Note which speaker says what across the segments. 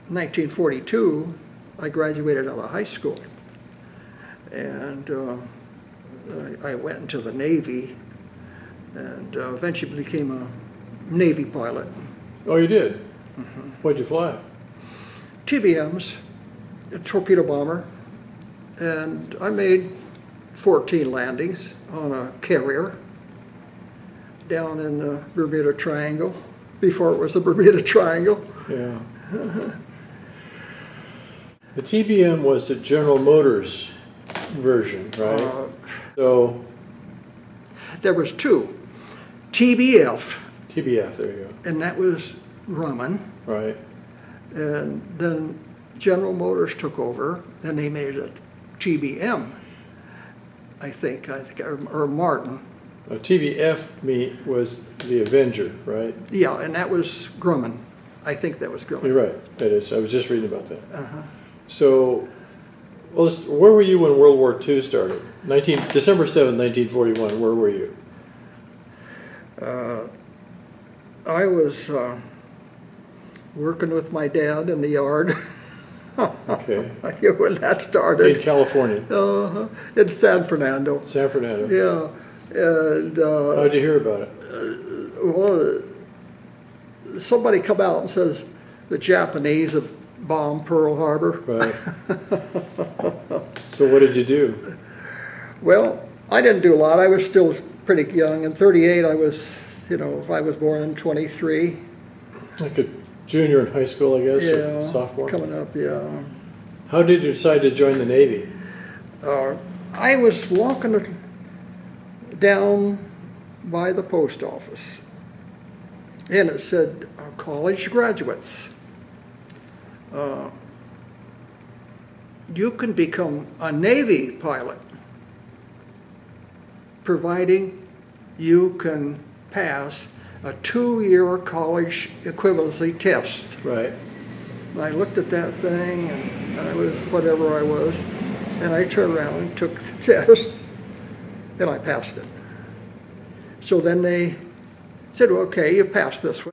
Speaker 1: 1942, I graduated out of high school, and I went into the Navy, and eventually became a Navy pilot.
Speaker 2: Oh, you did?
Speaker 1: Mm-hmm.
Speaker 2: What'd you fly?
Speaker 1: TBMs, a torpedo bomber, and I made 14 landings on a carrier down in the Bermuda Triangle, before it was the Bermuda Triangle.
Speaker 2: Yeah. The TBM was the General Motors version, right? So
Speaker 1: there was two, TBF,
Speaker 2: TBF, there you go.
Speaker 1: and that was Grumman,
Speaker 2: Right.
Speaker 1: and then General Motors took over, and they made it a TBM, I think, or Martin.
Speaker 2: TBF was the Avenger, right?
Speaker 1: Yeah, and that was Grumman. I think that was Grumman.
Speaker 2: You're right. That is. I was just reading about that.
Speaker 1: Uh-huh.
Speaker 2: So, well, where were you when World War II started? December 7th, 1941. Where were you?
Speaker 1: I was working with my dad in the yard.
Speaker 2: Okay.
Speaker 1: When that started.
Speaker 2: In California.
Speaker 1: In San Fernando.
Speaker 2: San Fernando.
Speaker 1: Yeah. And
Speaker 2: how did you hear about it?
Speaker 1: well, somebody come out and says the Japanese have bombed Pearl Harbor.
Speaker 2: Right. So what did you do?
Speaker 1: Well, I didn't do a lot. I was still pretty young. In '38, I was, I was born in '23.
Speaker 2: Like a junior in high school, I guess,
Speaker 1: Yeah,
Speaker 2: or sophomore?
Speaker 1: coming up, yeah.
Speaker 2: How did you decide to join the Navy?
Speaker 1: I was walking down by the post office, and it said, college graduates, you can become a Navy pilot, providing you can pass a 2-year college equivalency test.
Speaker 2: Right.
Speaker 1: And I looked at that thing, and I was whatever I was, and I turned around and took the test, and I passed it. So then they said, well, okay, you passed this one.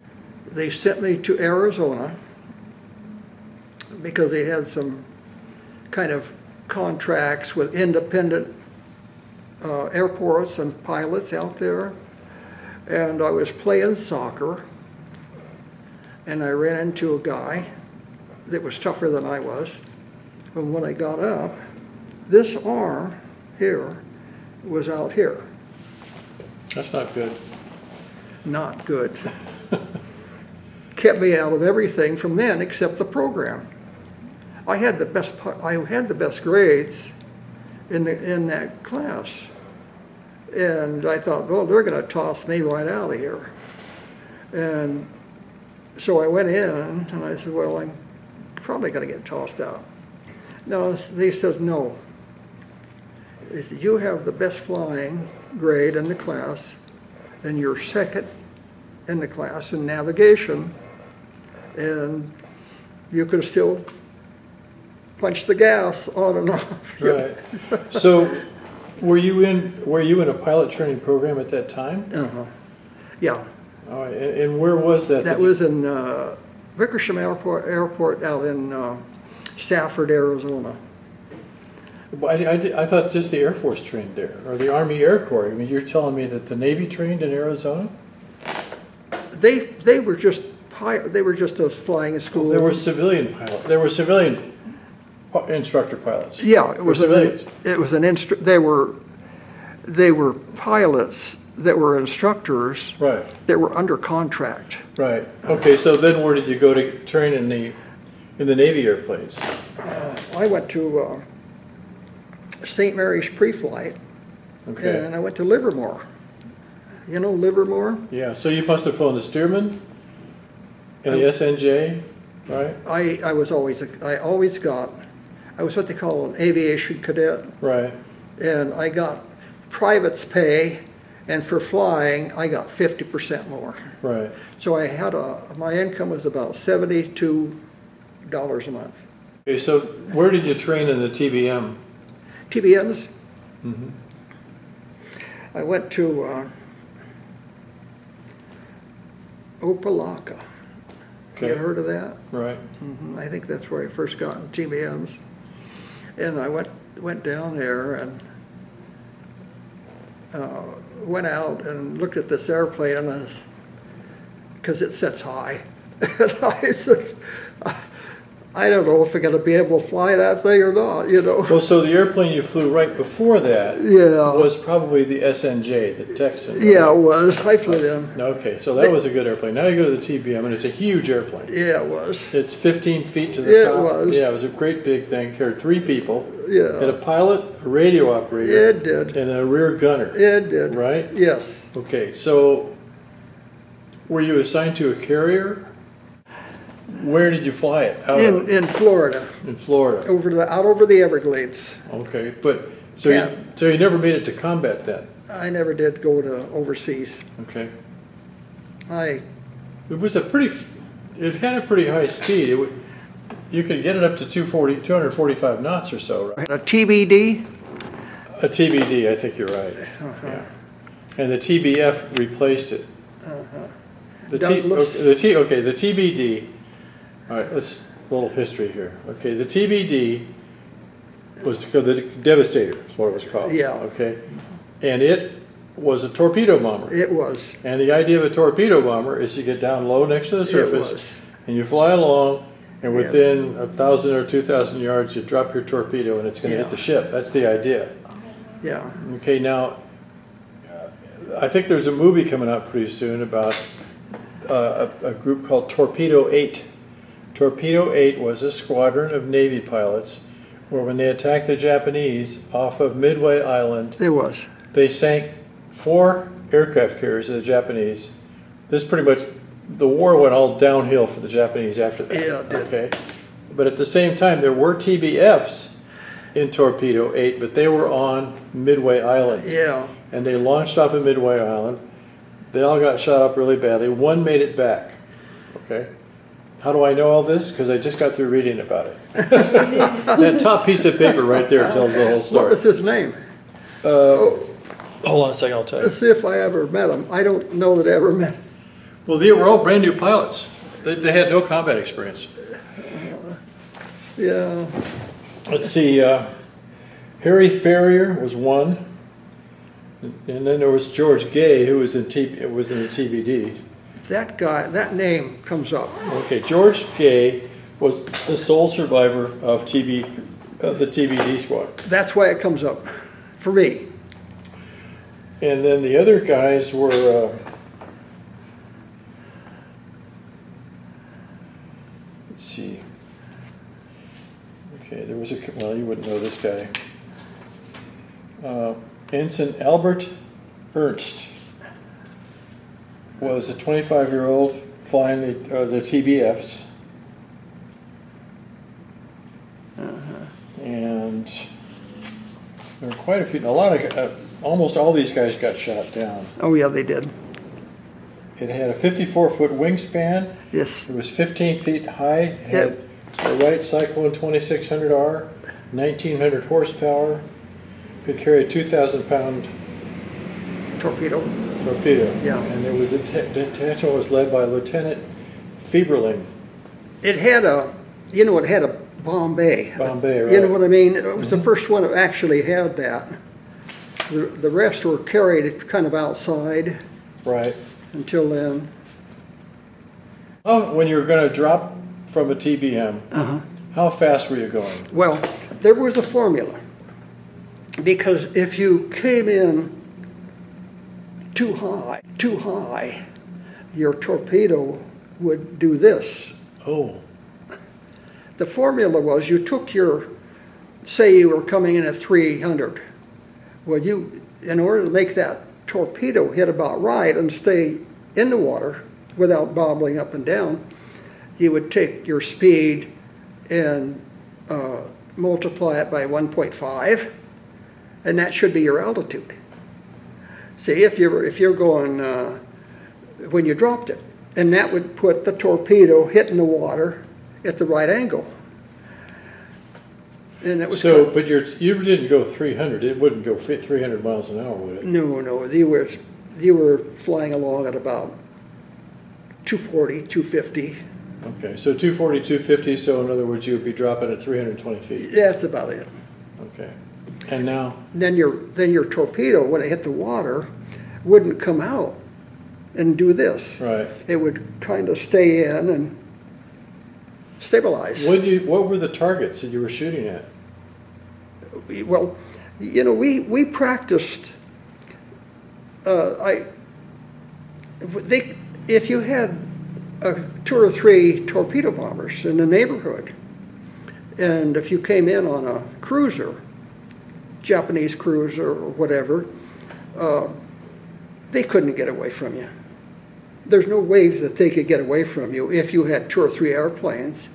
Speaker 1: They sent me to Arizona because they had some kind of contracts with independent airports and pilots out there. And I was playing soccer, and I ran into a guy that was tougher than I was. And when I got up, this arm here was out here.
Speaker 2: That's not good.
Speaker 1: Not good. Kept me out of everything from then except the program. I had the best grades in that class. And I thought, well, they're going to toss me right out of here. And so I went in, and I said, well, I'm probably going to get tossed out. No, they said, no. They said, you have the best flying grade in the class, and you're second in the class in navigation, and you can still punch the gas on and off.
Speaker 2: Right. So, were you in a pilot training program at that time?
Speaker 1: Uh-huh. Yeah.
Speaker 2: All right. And where was that?
Speaker 1: That was in Wickersham Airport out in Stafford, Arizona.
Speaker 2: I thought just the Air Force trained there, or the Army Air Corps. I mean, you're telling me that the Navy trained in Arizona?
Speaker 1: They were just a flying school.
Speaker 2: There were civilian pilots. There were civilian instructor pilots.
Speaker 1: Yeah, it was
Speaker 2: civilians.
Speaker 1: They were pilots that were instructors.
Speaker 2: Right.
Speaker 1: That were under contract.
Speaker 2: Right. Okay. So then, where did you go to train in the Navy airplanes?
Speaker 1: I went to St. Mary's pre-flight,
Speaker 2: Okay.
Speaker 1: and I went to Livermore. You know Livermore?
Speaker 2: Yeah. So you must have flown the Stearman and the SNJ, right?
Speaker 1: I was what they call an aviation cadet.
Speaker 2: Right.
Speaker 1: And I got private's pay, and for flying, I got 50% more.
Speaker 2: Right.
Speaker 1: So I had my income was about $72 a month.
Speaker 2: Okay, so where did you train in the TBM?
Speaker 1: TBMs?
Speaker 2: Mm-hmm.
Speaker 1: I went to Opelika.
Speaker 2: Okay.
Speaker 1: You heard of that?
Speaker 2: Right.
Speaker 1: I think that's where I first got in TBMs. And I went down there and went out and looked at this airplane, and because it sits high. And I said, I don't know if I'm going to be able to fly that thing or not, you know.
Speaker 2: Well, so the airplane you flew right before that was probably the SNJ, the Texan. Right?
Speaker 1: Yeah, it was. I flew them.
Speaker 2: Okay, so that was a good airplane. Now you go to the TBM, and it's a huge airplane.
Speaker 1: Yeah, it was.
Speaker 2: It's 15 feet to the top.
Speaker 1: It was.
Speaker 2: Yeah, it was a great big thing. Carried 3 people.
Speaker 1: Yeah.
Speaker 2: Had a pilot, a radio operator.
Speaker 1: It did.
Speaker 2: And a rear gunner.
Speaker 1: It did.
Speaker 2: Right?
Speaker 1: Yes.
Speaker 2: Okay, so were you assigned to a carrier? Where did you fly it?
Speaker 1: In Florida.
Speaker 2: In Florida.
Speaker 1: Out over the Everglades.
Speaker 2: Okay, but so you never made it to combat then?
Speaker 1: I never did go to overseas.
Speaker 2: Okay.
Speaker 1: It
Speaker 2: had a pretty high speed. You could get it up to 245 knots or so, right?
Speaker 1: A TBD?
Speaker 2: A TBD, I think you're right. Yeah. And the TBF replaced it. The TBD. All right, let's a little history here. Okay, the TBD was the Devastator, is what it was called.
Speaker 1: Yeah.
Speaker 2: Okay, and it was a torpedo bomber.
Speaker 1: It was.
Speaker 2: And the idea of a torpedo bomber is you get down low next to the surface, and you fly along, and within 1,000 or 2,000 yards, you drop your torpedo, and it's going to hit the ship. That's the idea.
Speaker 1: Yeah.
Speaker 2: Okay, now I think there's a movie coming out pretty soon about a group called Torpedo 8. Torpedo 8 was a squadron of Navy pilots where when they attacked the Japanese off of Midway Island, they sank 4 aircraft carriers of the Japanese. This pretty much, the war went all downhill for the Japanese after that.
Speaker 1: Yeah, it did.
Speaker 2: Okay? But at the same time, there were TBFs in Torpedo 8, but they were on Midway Island.
Speaker 1: Yeah.
Speaker 2: And they launched off of Midway Island. They all got shot up really badly. One made it back. Okay? How do I know all this? Because I just got through reading about it. That top piece of paper right there tells the whole story.
Speaker 1: What was his name?
Speaker 2: Hold on a second, I'll tell you.
Speaker 1: Let's see if I ever met him. I don't know that I ever met him.
Speaker 2: Well, they were all brand new pilots. They had no combat experience.
Speaker 1: Yeah.
Speaker 2: Let's see. Harry Ferrier was one. And then there was George Gay, who was in the TBD.
Speaker 1: That guy, that name comes up.
Speaker 2: Okay, George Gay was the sole survivor of the TBD squad.
Speaker 1: That's why it comes up, for me.
Speaker 2: And then the other guys were, let's see. Okay, there was well, you wouldn't know this guy. Ensign Albert Ernst was a 25-year-old flying the TBFs. And there were quite a few, almost all these guys got shot down.
Speaker 1: Oh yeah, they did.
Speaker 2: It had a 54-foot wingspan.
Speaker 1: Yes.
Speaker 2: It was 15 feet high. It had a Wright Cyclone 2600R, 1,900 horsepower. Could carry a 2,000-pound
Speaker 1: torpedo.
Speaker 2: Yeah. And it was the detention was led by Lieutenant Fieberling.
Speaker 1: It had it had a bomb bay.
Speaker 2: Bombay, right.
Speaker 1: You know what I mean? It was the first one that actually had that. The rest were carried kind of outside.
Speaker 2: Right.
Speaker 1: Until then.
Speaker 2: Oh, when you were going to drop from a TBM, how fast were you going?
Speaker 1: Well, there was a formula. Because if you came in too high, your torpedo would do this.
Speaker 2: Oh.
Speaker 1: The formula was you took say you were coming in at 300. Well, in order to make that torpedo hit about right and stay in the water without bobbling up and down, you would take your speed and multiply it by 1.5. And that should be your altitude. See, if you're going when you dropped it, and that would put the torpedo hitting the water at the right angle. And it was
Speaker 2: but you didn't go 300. It wouldn't go 300 miles an hour, would it?
Speaker 1: No. You were flying along at about 240, 250.
Speaker 2: Okay, so 240, 250, so in other words, you would be dropping at 320 feet.
Speaker 1: That's about it.
Speaker 2: Okay. And now?
Speaker 1: Then your torpedo, when it hit the water, wouldn't come out and do this.
Speaker 2: Right.
Speaker 1: It would kind of stay in and stabilize.
Speaker 2: What were the targets that you were shooting at?
Speaker 1: Well, you know, we practiced. If you had 2 or 3 torpedo bombers in the neighborhood, and if you came in on a cruiser, Japanese cruiser or whatever, they couldn't get away from you. There's no ways that they could get away from you if you had 2 or 3 airplanes,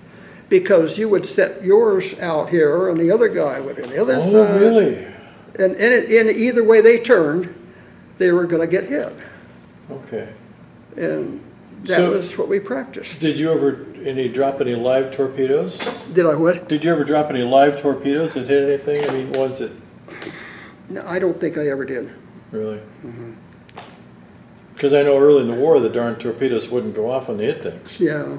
Speaker 1: because you would set yours out here and the other guy would on the other side.
Speaker 2: Oh, really?
Speaker 1: And either way they turned, they were going to get hit.
Speaker 2: Okay.
Speaker 1: And that was what we practiced.
Speaker 2: Did you ever drop any live torpedoes?
Speaker 1: Did I what?
Speaker 2: Did you ever drop any live torpedoes that hit anything? I mean, ones that...
Speaker 1: No, I don't think I ever did.
Speaker 2: Really? Because I know early in the war, the darn torpedoes wouldn't go off when they hit things.
Speaker 1: Yeah.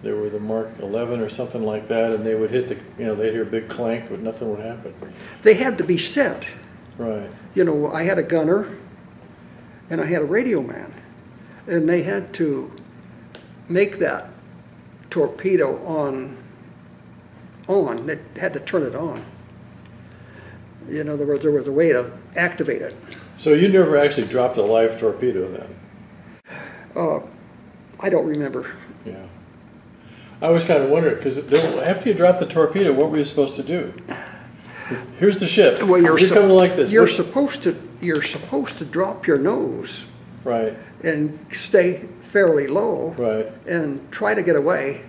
Speaker 2: They were the Mark 11 or something like that, and they would hit the, they'd hear a big clank, but nothing would happen.
Speaker 1: They had to be set.
Speaker 2: Right.
Speaker 1: You know, I had a gunner, and I had a radio man, and they had to make that torpedo on. They had to turn it on. You know, there was a way to activate it.
Speaker 2: So you never actually dropped a live torpedo then?
Speaker 1: I don't remember.
Speaker 2: Yeah. I was kind of wondering, because after you dropped the torpedo, what were you supposed to do? Here's the ship.
Speaker 1: Well, you're
Speaker 2: coming like this.
Speaker 1: You're supposed to drop your nose.
Speaker 2: Right.
Speaker 1: And stay fairly low.
Speaker 2: Right.
Speaker 1: And try to get away,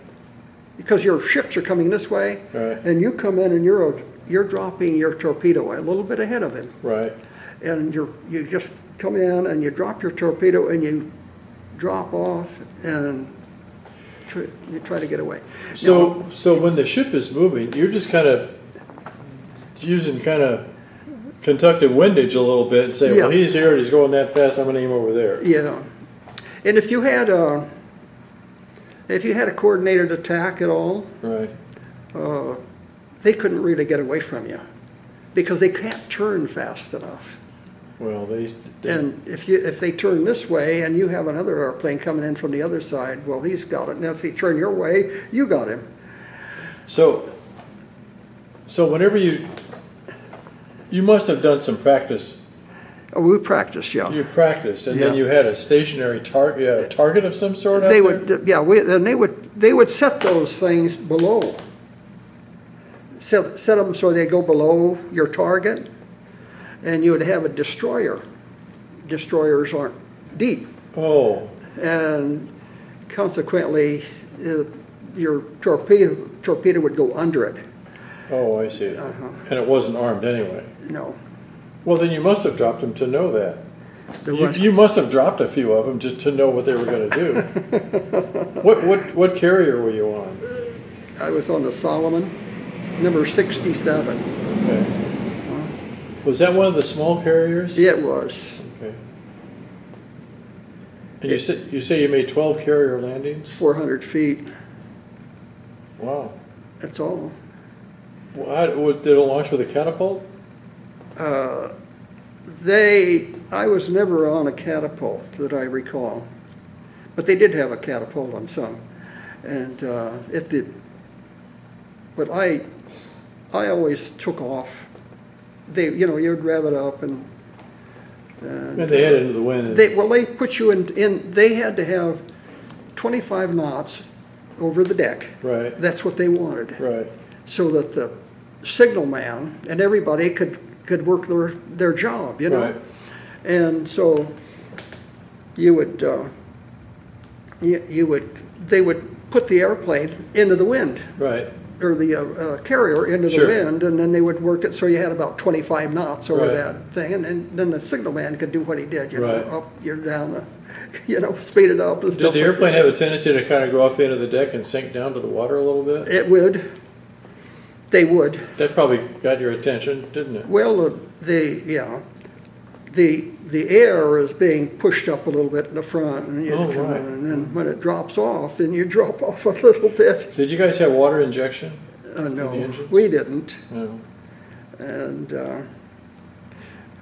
Speaker 1: because your ships are coming this way.
Speaker 2: Right.
Speaker 1: And you come in and you're dropping your torpedo a little bit ahead of him.
Speaker 2: Right.
Speaker 1: And you just come in and you drop your torpedo and you drop off and you try to get away.
Speaker 2: So when the ship is moving, you're just kind of using kind of conductive windage a little bit and saying, well, he's here and he's going that fast, I'm going to aim over there.
Speaker 1: Yeah. And if you had a coordinated attack at all,
Speaker 2: right,
Speaker 1: they couldn't really get away from you because they can't turn fast enough.
Speaker 2: Well,
Speaker 1: and if they turn this way and you have another airplane coming in from the other side, well, he's got it. Now, if they turn your way, you got him.
Speaker 2: So whenever you must have done some practice.
Speaker 1: Oh, we practiced, yeah.
Speaker 2: You practiced, and then you had a stationary target. You had a target of some sort.
Speaker 1: They would, yeah. And they would set those things below. Set them so they go below your target. And you would have a destroyer. Destroyers aren't deep.
Speaker 2: Oh.
Speaker 1: And consequently, your torpedo would go under it.
Speaker 2: Oh, I see. And it wasn't armed anyway.
Speaker 1: No.
Speaker 2: Well, then you must have dropped them to know that.
Speaker 1: What?
Speaker 2: You must have dropped a few of them just to know what they were going to do. What carrier were you on?
Speaker 1: I was on the Solomon, number 67.
Speaker 2: Okay. Was that one of the small carriers?
Speaker 1: It was.
Speaker 2: Okay. And you say you made 12 carrier landings?
Speaker 1: 400 feet.
Speaker 2: Wow.
Speaker 1: That's all.
Speaker 2: Well, did it launch with a catapult?
Speaker 1: I was never on a catapult that I recall, but they did have a catapult on some, and it did. But I always took off. You'd rev it up and
Speaker 2: they headed into the wind.
Speaker 1: They put you in. They had to have 25 knots over the deck.
Speaker 2: Right.
Speaker 1: That's what they wanted.
Speaker 2: Right.
Speaker 1: So that the signal man and everybody could work their job, you know.
Speaker 2: Right.
Speaker 1: And so they would put the airplane into the wind.
Speaker 2: Right.
Speaker 1: Or the carrier into the wind, and then they would work it so you had about 25 knots over that thing, and then the signal man could do what he did, up, you're down, speed it up and stuff.
Speaker 2: Did the airplane have a tendency to kind of go off the end of the deck and sink down to the water a little bit?
Speaker 1: It would. They would.
Speaker 2: That probably got your attention, didn't it?
Speaker 1: Well, the air is being pushed up a little bit in the front, and,
Speaker 2: right.
Speaker 1: And then when it drops off, then you drop off a little bit.
Speaker 2: Did you guys have water injection?
Speaker 1: No,
Speaker 2: in the engines?
Speaker 1: we didn't.
Speaker 2: No.
Speaker 1: And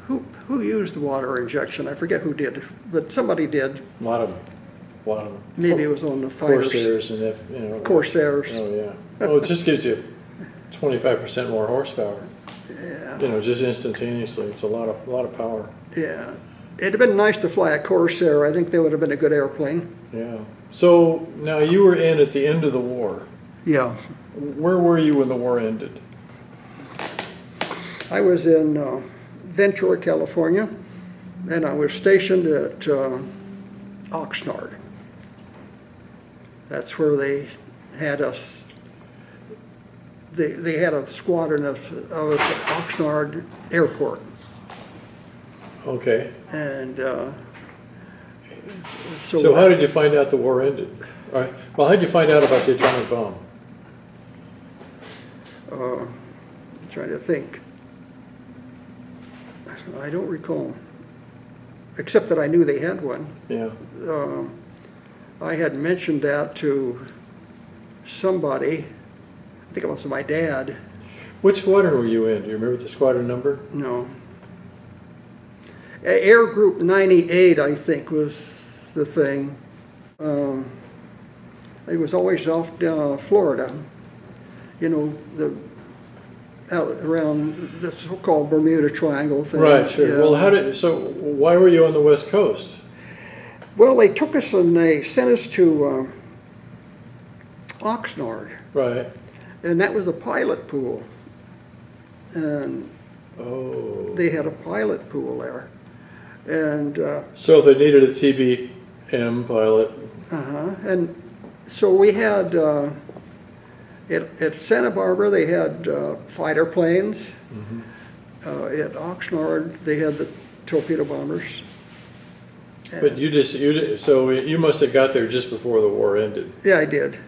Speaker 1: who used the water injection? I forget who did, but somebody did.
Speaker 2: A lot of them. A lot of them.
Speaker 1: Maybe it was on the fighters.
Speaker 2: Corsairs and
Speaker 1: Corsairs.
Speaker 2: Oh yeah. Oh, it just gives you 25% more horsepower.
Speaker 1: Yeah.
Speaker 2: Just instantaneously. It's a lot of power.
Speaker 1: Yeah. It'd have been nice to fly a Corsair. I think they would have been a good airplane.
Speaker 2: Yeah. So now you were in at the end of the war.
Speaker 1: Yeah.
Speaker 2: Where were you when the war ended?
Speaker 1: I was in Ventura, California, and I was stationed at Oxnard. That's where they had us. They had a squadron of us at Oxnard Airport.
Speaker 2: Okay.
Speaker 1: And
Speaker 2: so how did you find out the war ended? All right. Well, how did you find out about the atomic bomb?
Speaker 1: I'm trying to think. I don't recall, except that I knew they had one.
Speaker 2: Yeah.
Speaker 1: I had mentioned that to somebody. I think it was my dad.
Speaker 2: Which squadron were you in? Do you remember the squadron number?
Speaker 1: No. Air Group 98, I think, was the thing. It was always off Florida. You know, out around the so-called Bermuda Triangle thing.
Speaker 2: Right, sure.
Speaker 1: Yeah.
Speaker 2: Well, why were you on the West Coast?
Speaker 1: Well, they took us and they sent us to Oxnard.
Speaker 2: Right.
Speaker 1: And that was a pilot pool. And they had a pilot pool there. And
Speaker 2: so they needed a TBM pilot.
Speaker 1: And so we had at Santa Barbara they had fighter planes. At Oxnard they had the torpedo bombers.
Speaker 2: But so you must have got there just before the war ended.
Speaker 1: Yeah, I did.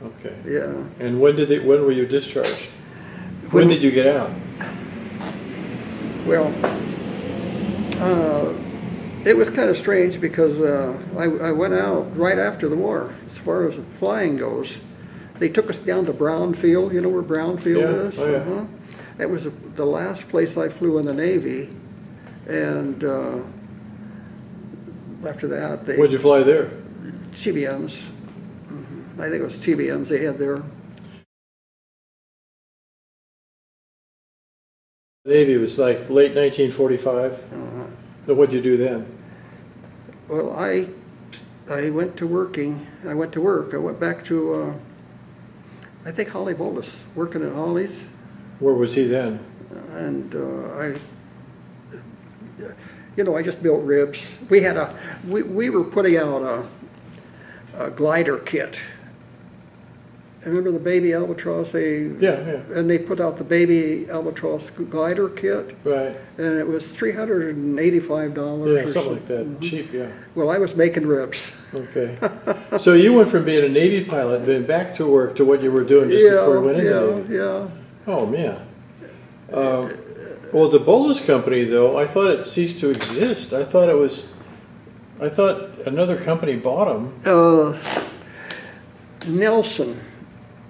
Speaker 2: Okay.
Speaker 1: Yeah.
Speaker 2: And when were you discharged? When did you get out?
Speaker 1: Well, it was kind of strange because I went out right after the war. As far as flying goes, they took us down to Brownfield. You know where Brownfield is?
Speaker 2: Oh, yeah.
Speaker 1: That was the last place I flew in the Navy, and after that they.
Speaker 2: Where'd you fly there?
Speaker 1: TBMs. I think it was TBMs they had there.
Speaker 2: Navy was like late 1945. What'd you do then?
Speaker 1: Well, I went to working. I went to work. I went back to I think Holly Bolus, working at Holly's.
Speaker 2: Where was he then?
Speaker 1: And I just built ribs. We had we were putting out a glider kit. Remember the baby albatross? And they put out the baby albatross glider kit.
Speaker 2: Right.
Speaker 1: And it was $385
Speaker 2: Yeah,
Speaker 1: or
Speaker 2: something like that. Cheap, yeah.
Speaker 1: Well, I was making ribs.
Speaker 2: Okay. So you went from being a Navy pilot, then back to work to what you were doing just before you went into the Navy.
Speaker 1: Yeah.
Speaker 2: Oh, man. Well, the Bolus Company, though, I thought it ceased to exist. I thought another company bought them.
Speaker 1: Nelson.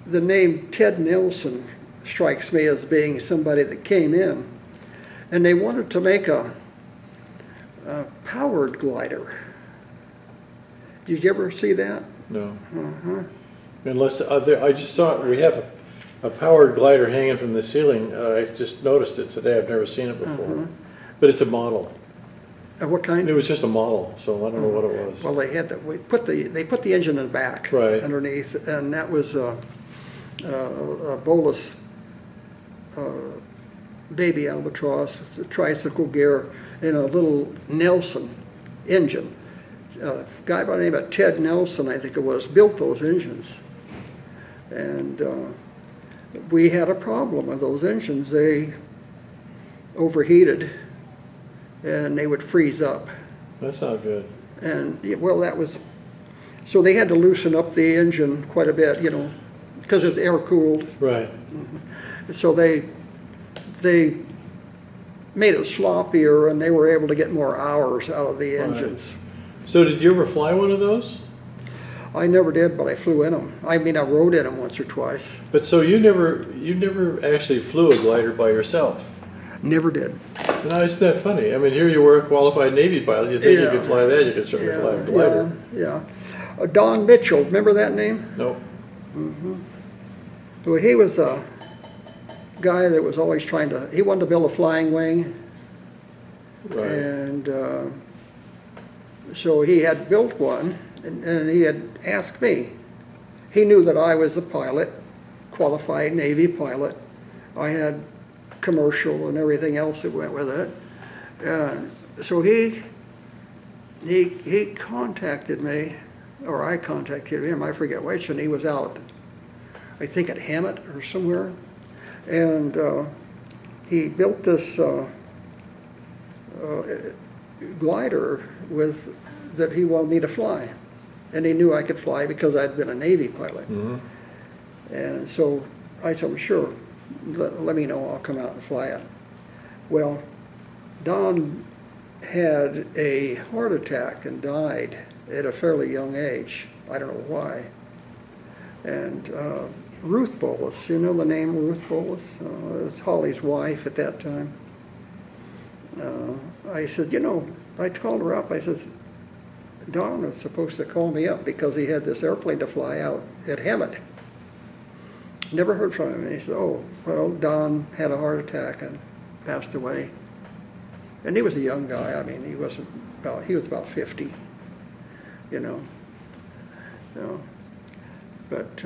Speaker 1: The name Ted Nelson strikes me as being somebody that came in, and they wanted to make a powered glider. Did you ever see that?
Speaker 2: No. Unless I just saw it. We have a powered glider hanging from the ceiling. I just noticed it today. I've never seen it before, but it's a model.
Speaker 1: What kind?
Speaker 2: It was just a model, so I don't know what it was.
Speaker 1: Well, they put the engine in the back,
Speaker 2: right,
Speaker 1: underneath, and that was a Bolus baby albatross with a tricycle gear and a little Nelson engine. A guy by the name of Ted Nelson, I think it was, built those engines. And we had a problem with those engines. They overheated and they would freeze up.
Speaker 2: That's not good.
Speaker 1: And well, so they had to loosen up the engine quite a bit, because it's air cooled.
Speaker 2: Right.
Speaker 1: So they made it sloppier, and they were able to get more hours out of the engines.
Speaker 2: So did you ever fly one of those?
Speaker 1: I never did, but I flew in them. I mean, I rode in them once or twice.
Speaker 2: But so you never actually flew a glider by yourself?
Speaker 1: Never did.
Speaker 2: No, isn't that funny? I mean, here you were a qualified Navy pilot. You think you could fly that, you could certainly fly a glider.
Speaker 1: Yeah. Don Mitchell, remember that name?
Speaker 2: Nope.
Speaker 1: Well, he was a guy that was always he wanted to build a flying wing.
Speaker 2: Right.
Speaker 1: And so he had built one, and he had asked me. He knew that I was a pilot, qualified Navy pilot. I had commercial and everything else that went with it. So he contacted me, or I contacted him, I forget which, and he was out, I think at Hammett or somewhere. And he built this glider that he wanted me to fly. And he knew I could fly because I'd been a Navy pilot. And so I said, well, sure, let me know, I'll come out and fly it. Well, Don had a heart attack and died at a fairly young age. I don't know why. And Ruth Bolus, you know the name Ruth Bolus? It was Holly's wife at that time. I said, you know, I called her up. I said, Don was supposed to call me up because he had this airplane to fly out at Hammett. Never heard from him. And he said, oh, well, Don had a heart attack and passed away. And he was a young guy. I mean, he was about 50, you know. So, but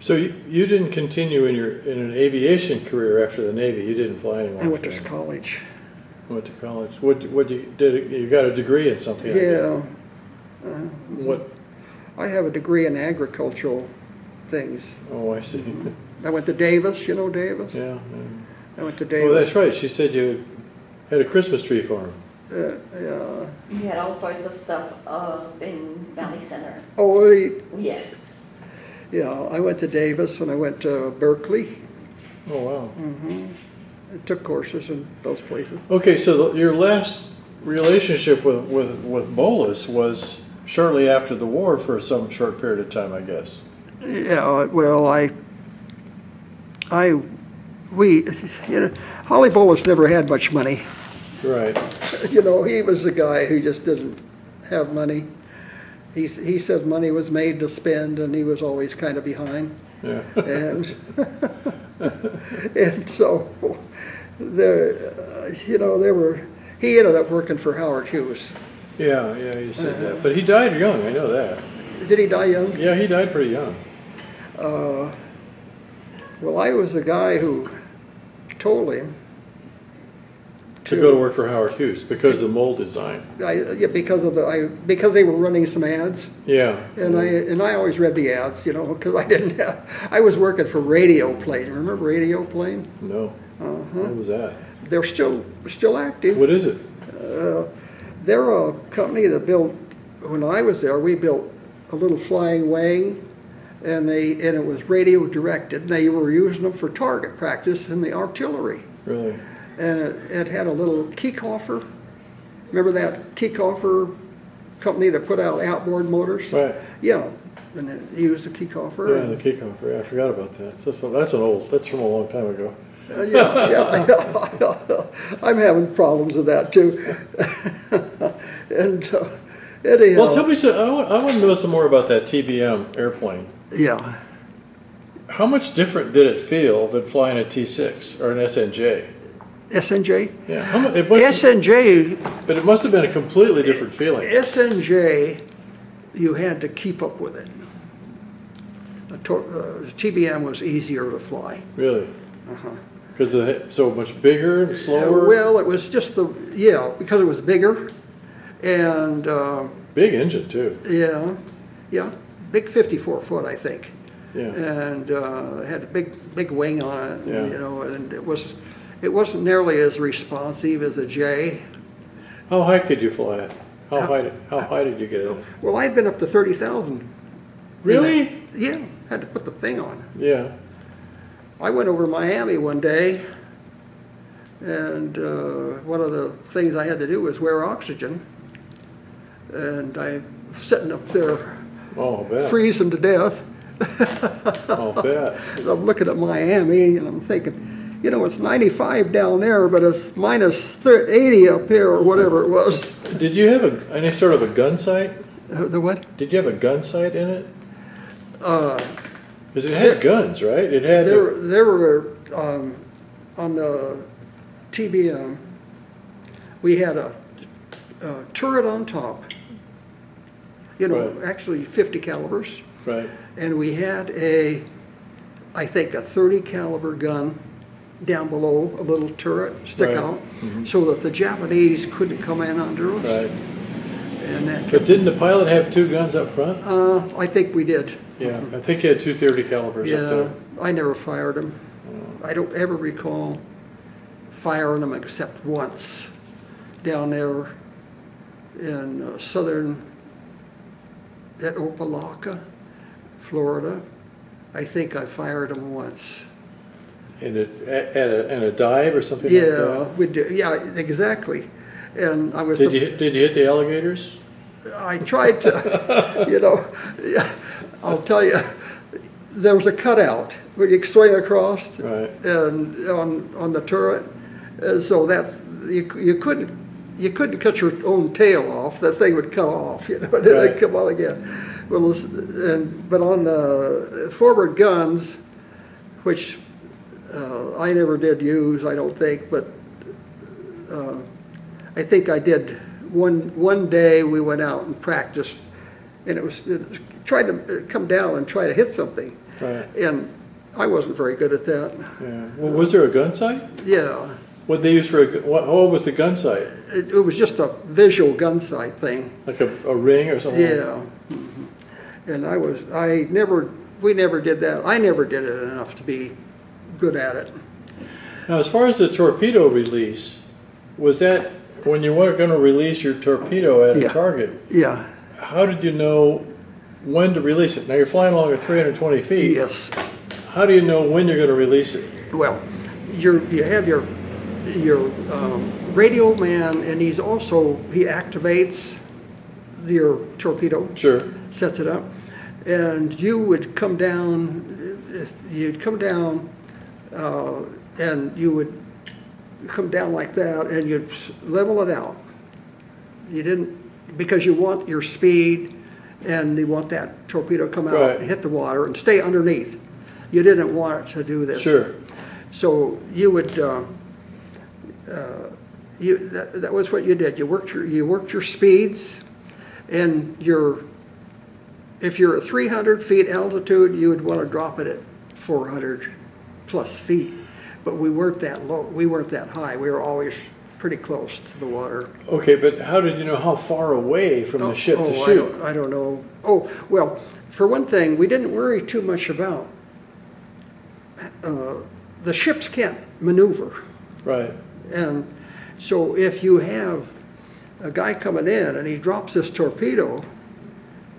Speaker 2: so you didn't continue in an aviation career after the Navy. You didn't fly anymore.
Speaker 1: I went to college.
Speaker 2: Went to college. What you got a degree in something?
Speaker 1: Yeah.
Speaker 2: What?
Speaker 1: I have a degree in agricultural things.
Speaker 2: Oh, I see.
Speaker 1: I went to Davis. You know Davis?
Speaker 2: Yeah.
Speaker 1: I went to Davis.
Speaker 2: Oh, that's right. She said you had a Christmas tree farm.
Speaker 1: Yeah.
Speaker 3: You had all sorts of stuff in Valley Center.
Speaker 1: Oh,
Speaker 3: Yes.
Speaker 1: yeah. I went to Davis and I went to Berkeley.
Speaker 2: Oh, wow.
Speaker 1: I took courses in those places.
Speaker 2: Okay, so your last relationship with Bolus was shortly after the war for some short period of time, I guess.
Speaker 1: Yeah. Well, you know, Holly Bolus never had much money.
Speaker 2: Right.
Speaker 1: You know, he was the guy who just didn't have money. He said money was made to spend, and he was always kind of behind.
Speaker 2: Yeah.
Speaker 1: And and so he ended up working for Howard Hughes.
Speaker 2: Yeah, you said that. But he died young, I know that.
Speaker 1: Did he die young?
Speaker 2: Yeah, he died pretty young.
Speaker 1: Well, I was the guy who told him
Speaker 2: To go to work for Howard Hughes because of mold design.
Speaker 1: Because they were running some ads.
Speaker 2: Yeah.
Speaker 1: And I always read the ads, you know, because I was working for Radio Plane. Remember Radio Plane?
Speaker 2: No. What was that?
Speaker 1: They're still active.
Speaker 2: What is it?
Speaker 1: They're a company that built. When I was there, we built a little flying wing, and it was radio directed. They were using them for target practice in the artillery.
Speaker 2: Really?
Speaker 1: And it had a little Kekoffer. Remember that Kekoffer company that put out outboard motors?
Speaker 2: Right.
Speaker 1: Yeah, and it used a Kekoffer.
Speaker 2: Yeah, the Kekoffer. Yeah, I forgot about that. That's from a long time ago.
Speaker 1: Yeah. I'm having problems with that too. And anyhow.
Speaker 2: Well, tell me, I want to know some more about that TBM airplane.
Speaker 1: Yeah.
Speaker 2: How much different did it feel than flying a T6 or an SNJ?
Speaker 1: SNJ?
Speaker 2: Yeah.
Speaker 1: SNJ.
Speaker 2: But it must have been a completely different feeling.
Speaker 1: SNJ, you had to keep up with it. TBM was easier to fly.
Speaker 2: Really? Because it's so much bigger and slower?
Speaker 1: Well, it was just because it was bigger. And
Speaker 2: big engine too.
Speaker 1: Yeah. Big 54 foot, I think.
Speaker 2: Yeah. And
Speaker 1: it had a big wing on it.
Speaker 2: Yeah.
Speaker 1: You know, and it wasn't nearly as responsive as a J.
Speaker 2: How high could you fly it? How high did you get it?
Speaker 1: Well, I'd been up to 30,000.
Speaker 2: Really?
Speaker 1: Yeah. Had to put the thing on.
Speaker 2: Yeah.
Speaker 1: I went over to Miami one day And one of the things I had to do was wear oxygen. And I'm sitting up there,
Speaker 2: Oh, I bet.
Speaker 1: freezing to death.
Speaker 2: I'll bet.
Speaker 1: I'm looking at Miami and I'm thinking, you know, it's 95 down there, but it's minus 80 up here or whatever it was.
Speaker 2: Did you have any sort of a gun sight?
Speaker 1: The what?
Speaker 2: Did you have a gun sight in it? Because it had guns, right? It had.
Speaker 1: There were on the TBM, we had a turret on top. You know,
Speaker 2: Right.
Speaker 1: actually 50 calibers.
Speaker 2: Right.
Speaker 1: And we had I think a 30 caliber gun down below, a little turret stick
Speaker 2: Right.
Speaker 1: out,
Speaker 2: Mhm.
Speaker 1: so that the Japanese couldn't come in under us.
Speaker 2: Right.
Speaker 1: And that
Speaker 2: But
Speaker 1: kept,
Speaker 2: didn't the pilot have 2 guns up front?
Speaker 1: I think we did.
Speaker 2: Yeah, I think he had 2 30 calibers up
Speaker 1: Yeah,
Speaker 2: there.
Speaker 1: I never fired them. I don't ever recall firing them except once down there in southern, at Opelika, Florida. I think I fired them once.
Speaker 2: In a dive or something like
Speaker 1: Yeah,
Speaker 2: that?
Speaker 1: we did. Yeah, exactly. And I was.
Speaker 2: Did you hit the alligators?
Speaker 1: I tried to, you know, I'll tell you, there was a cutout where you swing across,
Speaker 2: Right.
Speaker 1: and on the turret, and so that you couldn't cut your own tail off. That thing would come off, you know, and then
Speaker 2: Right.
Speaker 1: it'd come on again. Well, but on the forward guns, which I never did use, I don't think, but I think I did. One day we went out and practiced, and it was tried to come down and try to hit something,
Speaker 2: Right.
Speaker 1: and I wasn't very good at that.
Speaker 2: Yeah. Well, was there a gun sight?
Speaker 1: Yeah,
Speaker 2: What they used for what was the gun sight?
Speaker 1: it was just a visual gun sight thing.
Speaker 2: Like a ring or something?
Speaker 1: Yeah, and we never did that. I never did it enough to be good at it.
Speaker 2: Now, as far as the torpedo release, was that when you were going to release your torpedo at a
Speaker 1: Yeah.
Speaker 2: target?
Speaker 1: Yeah,
Speaker 2: How did you know when to release it? Now you're flying along at 320 feet.
Speaker 1: yes.
Speaker 2: How do you know when you're going to release it?
Speaker 1: Well, you have your radio man, and he activates your torpedo,
Speaker 2: Sure.
Speaker 1: sets it up, and you would come down. You'd come down, and you would come down like that, and you'd level it out. You didn't, because you want your speed, and you want that torpedo to come out
Speaker 2: Right.
Speaker 1: and hit the water and stay underneath. You didn't want it to do this.
Speaker 2: Sure.
Speaker 1: So you would, that was what you did. You worked your speeds, and if you're at 300 feet altitude, you would want to drop it at 400 plus feet. But we weren't that low. We weren't that high. We were always pretty close to the water.
Speaker 2: Okay, but how did you know how far away from the ship to shoot?
Speaker 1: I don't know. Oh, well, for one thing, we didn't worry too much about. The ships can't maneuver.
Speaker 2: Right.
Speaker 1: And so if you have a guy coming in and he drops this torpedo,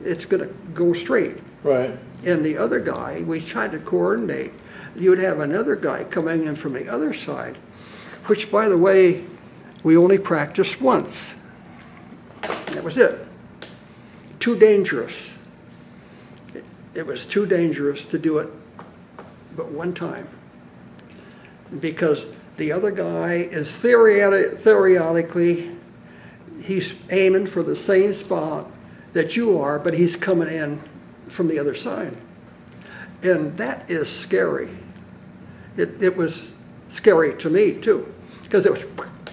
Speaker 1: it's going to go straight.
Speaker 2: Right.
Speaker 1: And the other guy, we tried to coordinate. You'd have another guy coming in from the other side, which, by the way, we only practiced once. That was it. Too dangerous. It was too dangerous to do it but one time, because the other guy is theoretically, he's aiming for the same spot that you are, but he's coming in from the other side. And that is scary. It was scary to me too, because it was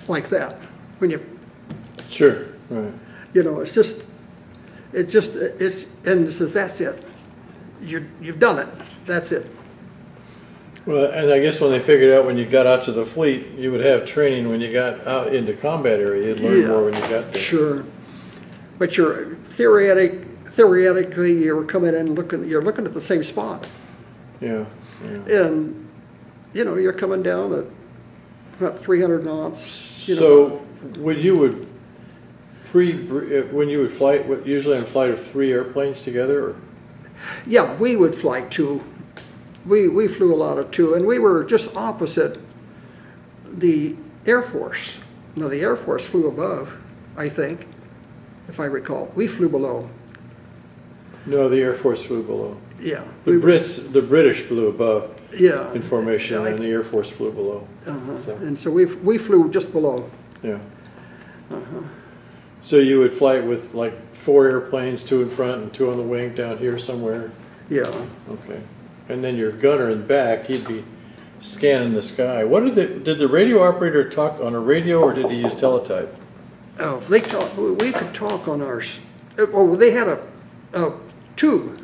Speaker 1: like that when you,
Speaker 2: Sure. Right.
Speaker 1: you know, and it says, that's it. You've done it. That's it.
Speaker 2: Well, and I guess when they figured out when you got out to the fleet, you would have training when you got out into combat area. You'd learn more when you got there.
Speaker 1: Sure. But you're theoretically, you're coming in you're looking at the same spot.
Speaker 2: Yeah. Yeah.
Speaker 1: And, you know, you're coming down at about 300 knots. You know.
Speaker 2: So when you would fly, usually on flight of 3 airplanes together? Or?
Speaker 1: Yeah, we would fly 2. We flew a lot of 2, and we were just opposite the Air Force. Now, the Air Force flew above, I think, if I recall. We flew below.
Speaker 2: No, the Air Force flew below.
Speaker 1: Yeah.
Speaker 2: The British flew above
Speaker 1: Yeah.
Speaker 2: in formation, and the Air Force flew below. So.
Speaker 1: And so we flew just below.
Speaker 2: Yeah. So you would fly with like 4 airplanes, 2 in front and 2 on the wing down here somewhere?
Speaker 1: Yeah.
Speaker 2: Okay. And then your gunner in back, he'd be scanning the sky. What did the radio operator talk on a radio, or did he use teletype?
Speaker 1: Oh, they talk. We could talk on ours. Oh, they had a tube.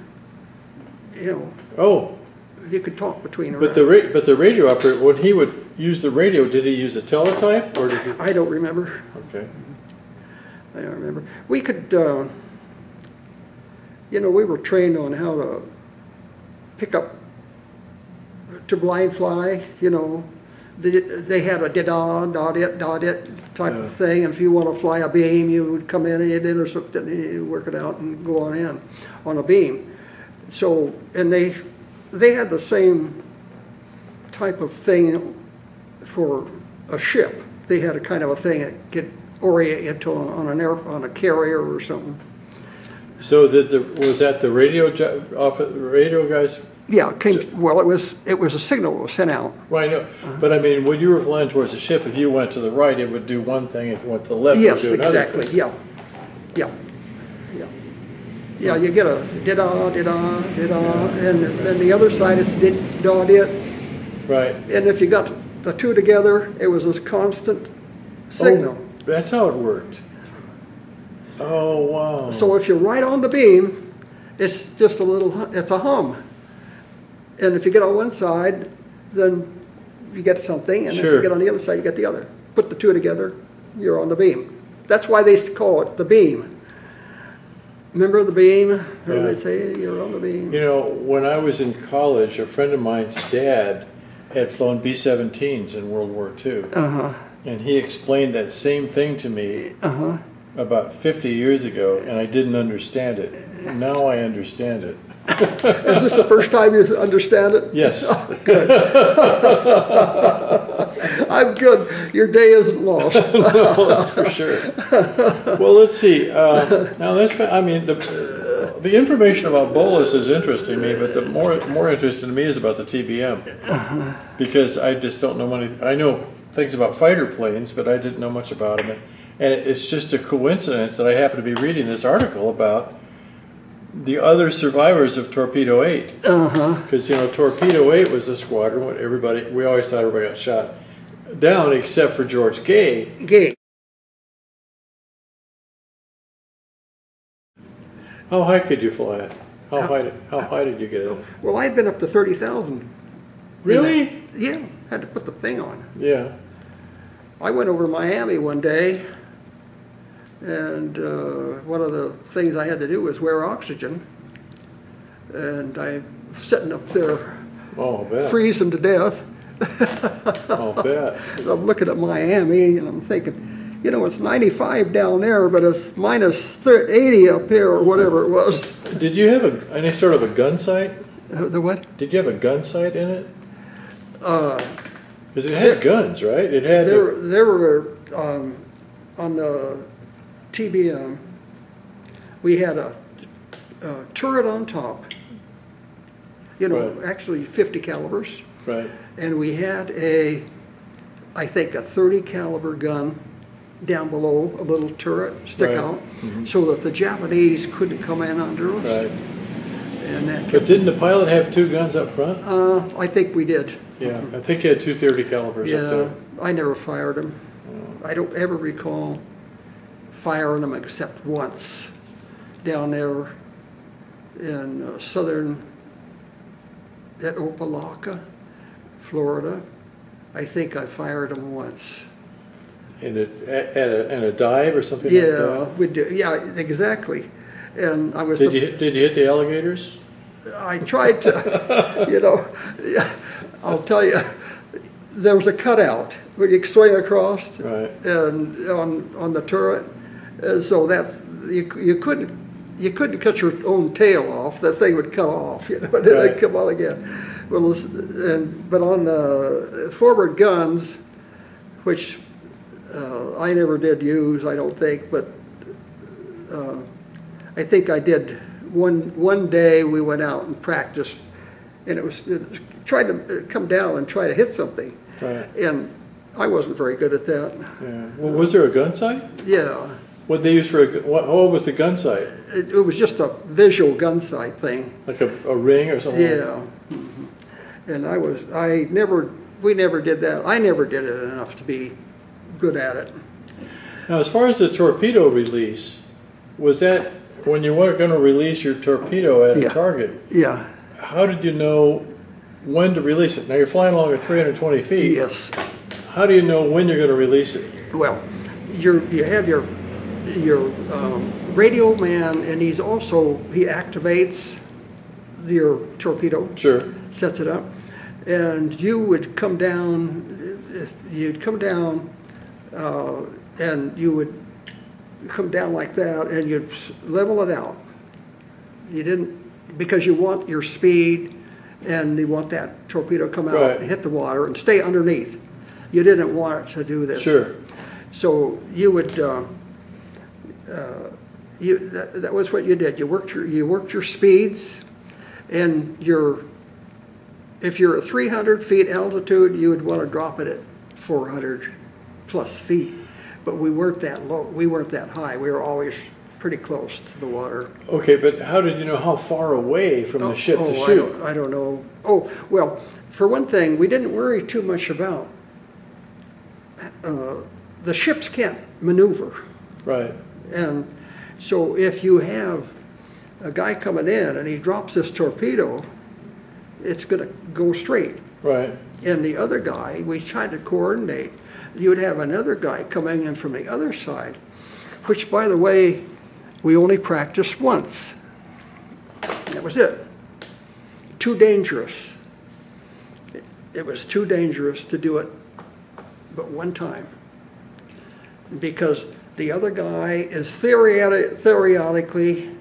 Speaker 1: You know.
Speaker 2: Oh.
Speaker 1: You could talk between them.
Speaker 2: But the radio operator, when he would use the radio, did he use a teletype, or did he?
Speaker 1: I don't remember.
Speaker 2: Okay.
Speaker 1: I don't remember. We could, you know, we were trained on how to pick up, to blind fly, you know. They had a dot-it type of thing. And if you want to fly a beam, you would come in and you'd intercept it and you'd work it out and go on in on a beam. So, and they had the same type of thing for a ship. They had a kind of a thing that could orient you to on a carrier or something.
Speaker 2: So was that the radio guys?
Speaker 1: Yeah, well, it was a signal that was sent out.
Speaker 2: Right, no, but I mean, when you were flying towards the ship, if you went to the right, it would do one thing. If you went to the left,
Speaker 1: yes,
Speaker 2: it would do another
Speaker 1: exactly.
Speaker 2: thing.
Speaker 1: Yeah. You get a da-da, and then the other side is did.
Speaker 2: Right.
Speaker 1: And if you got the two together, it was this constant signal.
Speaker 2: Oh, that's how it worked. Oh, wow.
Speaker 1: So if you're right on the beam, it's just it's a hum. And if you get on one side, then you get something, and if you get on the other side, you get the other. Put the two together, you're on the beam. That's why they call it the beam. Remember the beam? Or they say you're on the beam.
Speaker 2: You know, when I was in college, a friend of mine's dad had flown B-17s in World War II. And he explained that same thing to me about 50 years ago, and I didn't understand it. Now I understand it.
Speaker 1: Is this the first time you understand it?
Speaker 2: Yes.
Speaker 1: Oh, good. I'm good. Your day isn't lost.
Speaker 2: No, for sure. Well, let's see. Now, I mean, the information about bolus is interesting me, but the more interesting to me is about the TBM, because I just don't know many. I know things about fighter planes, but I didn't know much about them, and it's just a coincidence that I happen to be reading this article about the other survivors of Torpedo 8. Because, you know, Torpedo 8 was a squadron where we always thought everybody got shot down except for George Gay. How high could you fly it? How high did you get it?
Speaker 1: Well, I'd been up to 30,000.
Speaker 2: Really?
Speaker 1: Yeah, had to put the thing on.
Speaker 2: Yeah.
Speaker 1: I went over to Miami one day, and one of the things I had to do was wear oxygen. And I'm sitting up there, freezing to death.
Speaker 2: I'll bet.
Speaker 1: I'm looking at Miami, and I'm thinking, you know, it's 95 down there, but it's minus 80 up here, or whatever it was.
Speaker 2: Did you have any sort of a gun sight?
Speaker 1: The what?
Speaker 2: Did you have a gun sight in it? Because it had guns, right? It had.
Speaker 1: There were on the TBM. We had a turret on top. You know, actually 50 calibers.
Speaker 2: Right.
Speaker 1: And we had I think a 30 caliber gun down below, a little turret stick out, so that the Japanese couldn't come in under us.
Speaker 2: Right.
Speaker 1: And that
Speaker 2: But didn't the pilot have 2 guns up front?
Speaker 1: I think we did.
Speaker 2: Yeah, I think he had 2 30 calibers up there.
Speaker 1: I never fired them. I don't ever recall firing them except once down there in at Opelika, Florida. I think I fired them once.
Speaker 2: In a dive or something like that?
Speaker 1: We did. Yeah, exactly. And I was.
Speaker 2: Did you hit the alligators?
Speaker 1: I tried to, you know. I'll tell you, there was a cutout where you swing across, and on the turret, and so that you couldn't cut your own tail off. That thing would cut off, you know, and then it'd come on again. Well, but on the forward guns, which I never did use, I don't think, but I think I did. One day we went out and practiced, and it was tried to come down and try to hit something,
Speaker 2: Right.
Speaker 1: and I wasn't very good at that.
Speaker 2: Yeah. Well, was there a gun sight?
Speaker 1: Yeah,
Speaker 2: What they used for what was the gun sight?
Speaker 1: it was just a visual gun sight thing.
Speaker 2: Like a ring or something?
Speaker 1: Yeah, and we never did that. I never did it enough to be good at it.
Speaker 2: Now, as far as the torpedo release, was that when you were going to release your torpedo at a
Speaker 1: Yeah.
Speaker 2: target?
Speaker 1: Yeah,
Speaker 2: How did you know when to release it? Now, you're flying along at 320 feet.
Speaker 1: yes.
Speaker 2: How do you know when you're going to release it?
Speaker 1: Well, you have your radio man, and he activates your torpedo,
Speaker 2: Sure.
Speaker 1: sets it up, and you would come down. You'd come down, and you would come down like that, and you'd level it out. You didn't, because you want your speed, and you want that torpedo to come out
Speaker 2: Right.
Speaker 1: and hit the water and stay underneath. You didn't want it to do this.
Speaker 2: Sure.
Speaker 1: So you would, that was what you did. You worked your speeds, and if you're at 300 feet altitude, you would want to drop it at 400 plus feet. But we weren't that low. We weren't that high. We were always pretty close to the water.
Speaker 2: Okay, but how did you know how far away from the ship to shoot?
Speaker 1: I don't know. Oh, well, for one thing, we didn't worry too much about the ships can't maneuver.
Speaker 2: Right.
Speaker 1: And so if you have a guy coming in and he drops this torpedo, it's going to go straight.
Speaker 2: Right.
Speaker 1: And the other guy, we tried to coordinate. You would have another guy coming in from the other side, which, by the way, we only practiced once. That was it. Too dangerous. It was too dangerous to do it but one time, because the other guy is theoretically,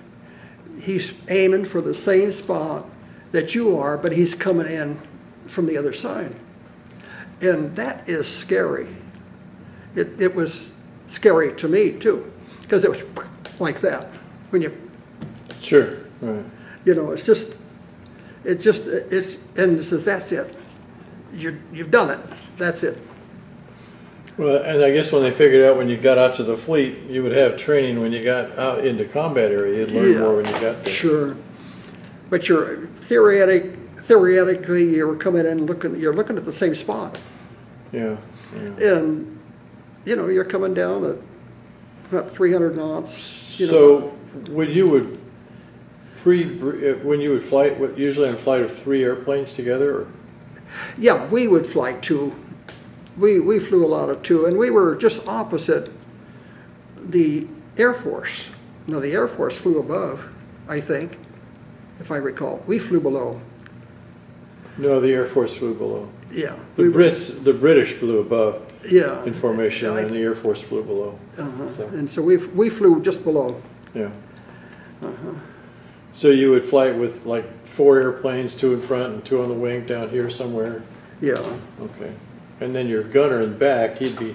Speaker 1: he's aiming for the same spot that you are, but he's coming in from the other side. And that is scary. It was scary to me too, because it was like that when you,
Speaker 2: Sure. Right.
Speaker 1: you know, and it says, that's it. You've done it. That's it.
Speaker 2: Well, and I guess when they figured out when you got out to the fleet, you would have training when you got out into combat area. You'd learn more when you got there.
Speaker 1: Sure. But you're theoretically, you're coming in you're looking at the same spot.
Speaker 2: Yeah.
Speaker 1: And, you know, you're coming down at about 300 knots.
Speaker 2: So when you would fly, usually on a flight of 3 airplanes together? Or?
Speaker 1: Yeah, we would fly 2. We flew a lot of 2, and we were just opposite the Air Force. No, the Air Force flew above, I think, if I recall. We flew below.
Speaker 2: No, the Air Force flew below.
Speaker 1: Yeah.
Speaker 2: The British flew above
Speaker 1: Yeah.
Speaker 2: in formation, and the Air Force flew below.
Speaker 1: So. And so we flew just below.
Speaker 2: Yeah. So you would fly with like 4 airplanes, 2 in front and 2 on the wing down here somewhere?
Speaker 1: Yeah.
Speaker 2: Okay. And then your gunner in back, he'd be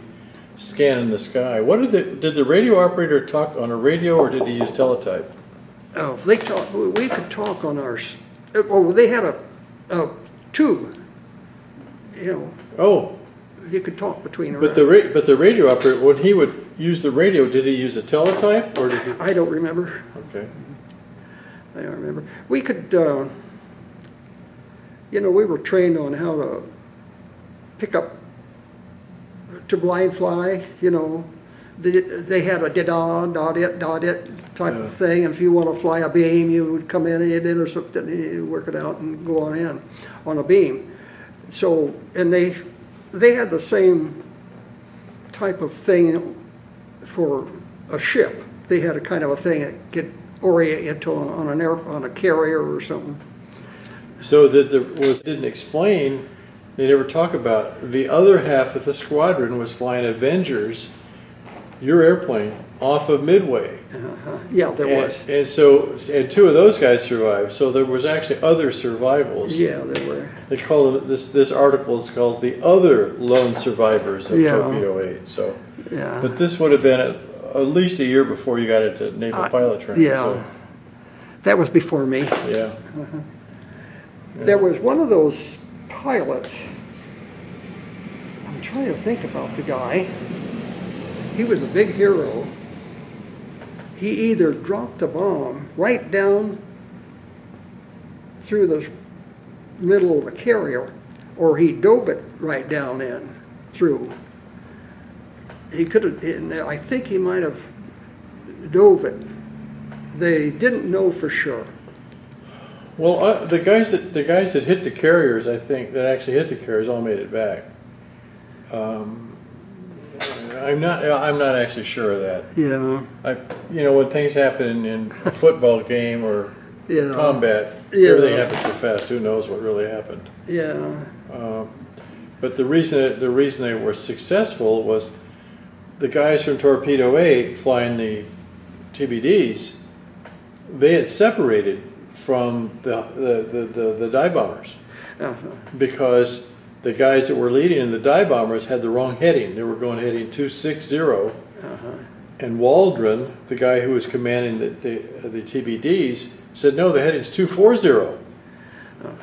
Speaker 2: scanning the sky. Did the radio operator talk on a radio, or did he use teletype?
Speaker 1: Oh, we could talk on ours. Oh, they had a tube. You know.
Speaker 2: Oh.
Speaker 1: You could talk between.
Speaker 2: But the radio operator, when he would use the radio, did he use a teletype, or did he?
Speaker 1: I don't remember.
Speaker 2: Okay.
Speaker 1: I don't remember. We could. You know, we were trained on how to pick up, to blind fly, you know. They had a dot it type of thing. And if you want to fly a beam, you would come in and you'd intercept it and you'd work it out and go on in on a beam. So, and they had the same type of thing for a ship. They had a kind of a thing that could orient you to on a carrier or something.
Speaker 2: So didn't explain. They never talk about the other half of the squadron was flying Avengers, your airplane, off of Midway.
Speaker 1: Yeah, there was.
Speaker 2: And 2 of those guys survived. So there was actually other survivals.
Speaker 1: Yeah, there were.
Speaker 2: They call it, this article is called "The Other Lone Survivors of Torpedo 8." So
Speaker 1: Yeah.
Speaker 2: But this would have been at least a year before you got into naval pilot training.
Speaker 1: Yeah.
Speaker 2: So,
Speaker 1: That was before me.
Speaker 2: yeah.
Speaker 1: There was one of those pilots, I'm trying to think about the guy. He was a big hero. He either dropped a bomb right down through the middle of a carrier, or he dove it right down in through. He could have, I think he might have dove it. They didn't know for sure.
Speaker 2: Well, the guys that hit the carriers, I think, that actually hit the carriers, all made it back. I'm not actually sure of that.
Speaker 1: Yeah.
Speaker 2: When things happen in a football game or
Speaker 1: Yeah.
Speaker 2: combat,
Speaker 1: Yeah.
Speaker 2: everything happens so fast. Who knows what really happened?
Speaker 1: Yeah.
Speaker 2: But the reason they were successful was the guys from Torpedo 8 flying the TBDs. They had separated from the dive bombers because the guys that were leading in the dive bombers had the wrong heading. They were going heading 260, and Waldron, the guy who was commanding the TBDs, said no, the heading's 240.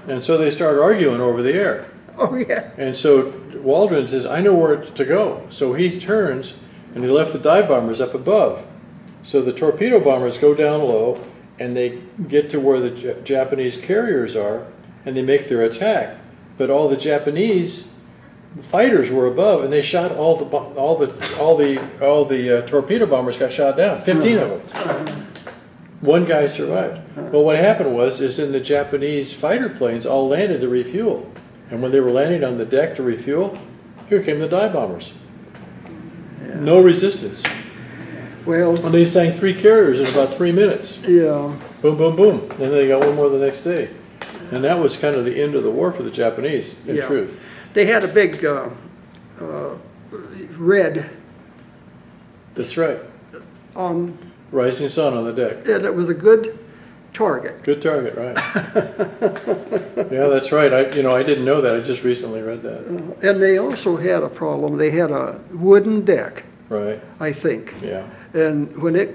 Speaker 2: And so they started arguing over the air.
Speaker 1: Oh yeah.
Speaker 2: And so Waldron says, I know where to go. So he turns and he left the dive bombers up above. So the torpedo bombers go down low and they get to where the Japanese carriers are and they make their attack. But all the Japanese fighters were above and they shot all the torpedo bombers got shot down, 15 of them. One guy survived. Well, what happened was in the Japanese fighter planes all landed to refuel. And when they were landing on the deck to refuel, here came the dive bombers.
Speaker 1: Yeah.
Speaker 2: No resistance.
Speaker 1: Well.
Speaker 2: And they sank 3 carriers in about 3 minutes.
Speaker 1: Yeah.
Speaker 2: Boom, boom, boom. And then they got one more the next day. And that was kind of the end of the war for the Japanese, in truth.
Speaker 1: They had a big red.
Speaker 2: That's right.
Speaker 1: On.
Speaker 2: Rising sun on the deck.
Speaker 1: And it was a good target.
Speaker 2: Good target, right. Yeah, that's right. I didn't know that. I just recently read that.
Speaker 1: And they also had a problem. They had a wooden deck.
Speaker 2: Right.
Speaker 1: I think.
Speaker 2: Yeah.
Speaker 1: And when it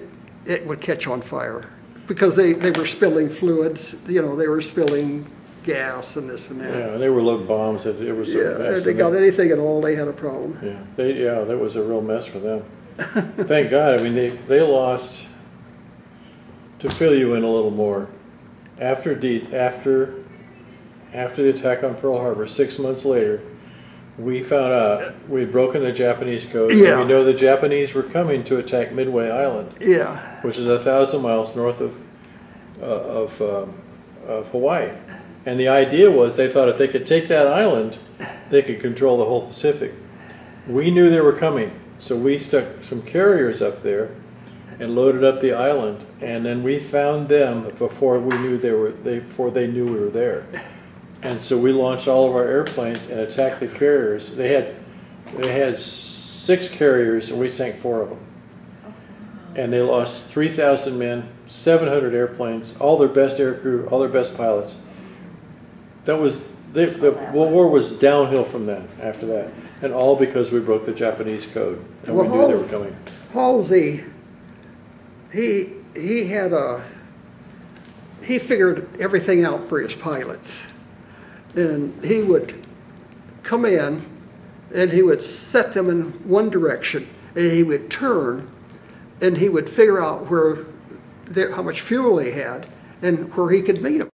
Speaker 1: would catch on fire because they were spilling fluids, they were spilling gas and this and that.
Speaker 2: Yeah, they were load bombs. It was a mess.
Speaker 1: If they got anything at all, they had a problem.
Speaker 2: Yeah, that was a real mess for them. Thank God. I mean, they lost, to fill you in a little more, after the attack on Pearl Harbor, 6 months later, we found out we'd broken the Japanese code.
Speaker 1: Yeah.
Speaker 2: And we know the Japanese were coming to attack Midway Island,
Speaker 1: Yeah.
Speaker 2: which is 1,000 miles north of Hawaii. And the idea was they thought if they could take that island, they could control the whole Pacific. We knew they were coming, so we stuck some carriers up there and loaded up the island, and then we found them before we knew before they knew we were there. And so we launched all of our airplanes and attacked the carriers. They had 6 carriers, and we sank 4 of them. And they lost 3,000 men, 700 airplanes, all their best aircrew, all their best pilots. The war was downhill from then, after that, and all because we broke the Japanese code, and we knew they were coming.
Speaker 1: Halsey, he figured everything out for his pilots. And he would come in and he would set them in one direction and he would turn and he would figure out how much fuel he had and where he could meet them.